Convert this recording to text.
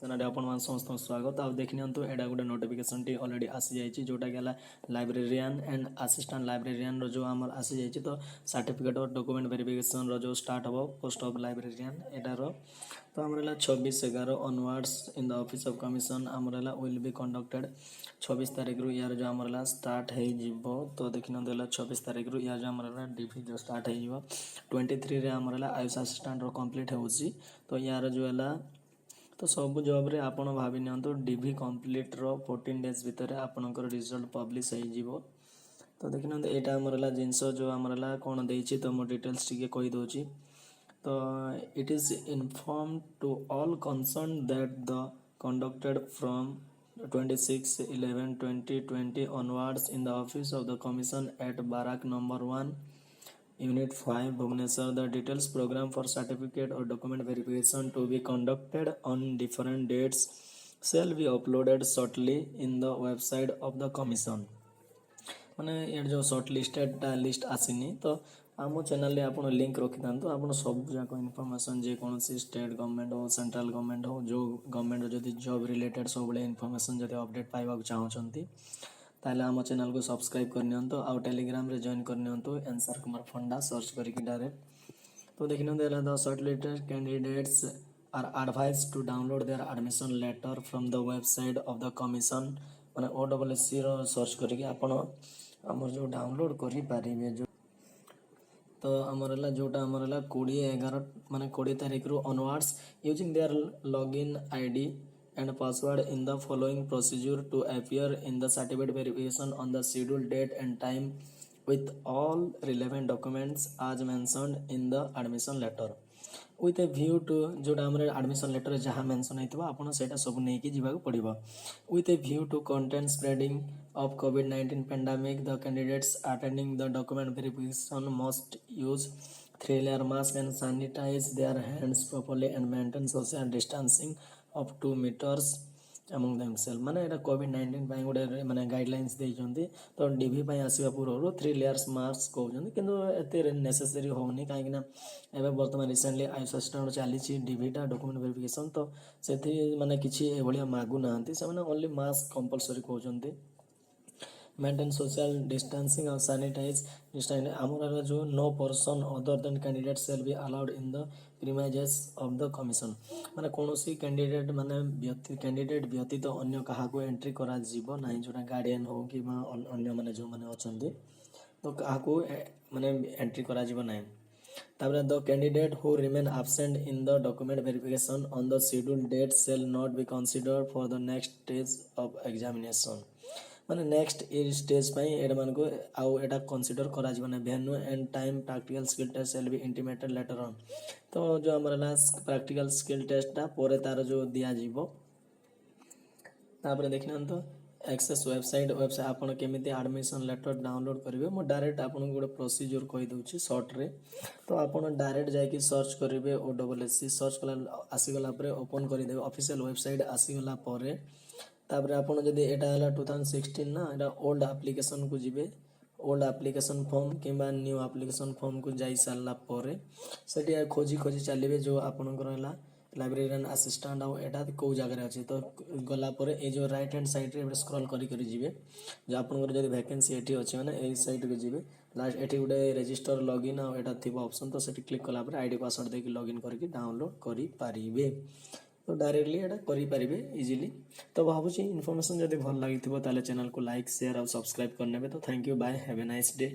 सेनारे आपण मान समस्त स्वागत। आप देखि नियंतु एडा गोटे नोटिफिकेशन टी ऑलरेडी आसी जाइछि जोटा गेला लाइब्रेरियन एंड असिस्टेंट लाइब्रेरियन रो जो हमर आसी जाइछि। तो सर्टिफिकेट और डॉक्यूमेंट वेरिफिकेशन रो जो स्टार्ट हबो पोस्ट ऑफ लाइब्रेरियन एडा रो तो हमरला 26/11 onwards in the office of commission हमरला विल बी कंडक्टेड 26 तारिख रु यार जो हमरला स्टार्ट हे जिवो। तो देखि न देला 26 तारिख रु यार जो हमरला डीपी जो स्टार्ट हे जिवो 23 रे हमरला आयुष असिस्टेंट रो कंप्लीट होउछि। तो यार जो हला तो सब जॉब रे आपण भाबि नियंतु डीवी कंप्लीट रो 14 डेज भितर आपनकर रिजल्ट पब्लिश हे जिवो। तो देखिन एटा हमरला जिंस जो हमरला कोन देछि तो मो डिटेल्स टिके कहि दोछि। तो it is informed to all concern that the conducted from 26/11/2020 onwards in the office of the commission at Barak number 1 Unit 5 Bhubaneswar, the details program for certificate or document verification to be conducted on different dates shall be uploaded shortly in the website of the commission। माने ये जो short listed list आसीनी तो आम channel रे आपण link रखि थांतो। आपण सब जाक इनफॉरमेशन जे कोनसी स्टेट गवर्नमेंट हो सेंट्रल गवर्नमेंट हो जो गवर्नमेंट जदी जॉब रिलेटेड सब इनफॉरमेशन जदी अपडेट पाइबा चाहछंती ताले आम चैनल को सब्सक्राइब कर नियंतो आ टेलीग्राम रे जॉइन कर नियंतो answerkumar फंडा सर्च करके डायरेक्ट। तो देखिनो देला the shortlisted candidates are advised to download their admission letter from the website of the commission माने OSSC रो सर्च करके आपण हमर जो डाउनलोड करि पारिबे। जो तो हमरला जोटा हमरला 20/11 माने 20 तारिख रु onwards using their login ID and password in the following procedure to appear in the certificate verification on the scheduled date and time with all relevant documents as mentioned in the admission letter with a view to जोटा हमर admission letter जहाँ mention हेतबा आपण सेटा सब नै कि जिबा पड़िबो। with a view to content spreading of COVID-19 pandemic the candidates attending the document verification must use 3-layer mask and sanitize their hands properly and maintain social distancing of 2 meters among themselves। माने एटा कोविड-19 पई गोटे माने guidelines दे जंती। तो DV पई आसीबा पूर्व 3 layers mask कहउजंती किंतु एते necessary होनी काहे कि ना एबे वर्तमान रिसेंटली आयुष असिस्टेंट चली छी डीवी टा डॉक्यूमेंट वेरिफिकेशन तो सेथि माने किछि एभलिया मागु नांती से माने ओनली मास्क कंपलसरी कहउजंती। मेंटेन सोशल डिस्टेंसिंग और सैनिटाइज डिस्टेंस आमरा जो no person other than candidate shall be allowed in the premises of the commission माने कोनोसी कैंडिडेट माने कैंडिडेट व्यतीत अन्य काहा को एंट्री करा जीवो नाही जोटा गार्डियन हो कि अन्य माने जो माने अछंती तो काहा को माने एंट्री करा जीवो नाही। तापर the candidate who remain absent in the document verification on the scheduled date shall not be considered for the next stage of examination माने नेक्स्ट ए स्टेज पई एड मान को आउ एटा कंसीडर करा जीवना venue and time practical skill test shall be intimated later on. तो जो हमरला प्रैक्टिकल स्किल टेस्ट ता पोरे तार जो दिया जीवो तापर देखिन तो एक्सेस वेबसाइट आपण केमिति एडमिशन लेटर डाउनलोड करिवे मो डायरेक्ट आपण गोटे प्रोसीजर कहि दउची शॉर्ट रे। तो आपण डायरेक्ट जाय कि सर्च करिवे OSSC सर्च कला आसी गला परे ओपन करि देबे ऑफिशियल वेबसाइट आसी गला परे तापर आपण जदी एटा हला 2016 ना एटा ओल्ड एप्लीकेशन को जिबे ओल्ड एप्लीकेशन फॉर्म किबा न्यू एप्लीकेशन फॉर्म को जाई साला परे सेठी खोजी खोजी चलिबे जो आपनकर हला लाइब्रेरियन असिस्टेंट आ एटा को जगह रे अछि। तो गला परे ए जो राइट हैंड साइड रे स्क्रॉल करी करी जिबे जो आपनकर जदी वैकेंसी एठी अछि माने ए साइड के जिबे लास्ट एठी गुडे रजिस्टर लॉगिन आ एटा थिबा ऑप्शन तो सेठी क्लिक कला परे आईडी पासवर्ड देके लॉगिन करके डाउनलोड करी पारिबे। तो डायरेक्टली एटा करि पारिबे इजीली। तो भाबुची इन्फॉर्मेशन जदी भल लागिथिबो ताले चैनल को लाइक शेयर और सब्सक्राइब करनेबे। तो thank you bye have a nice day.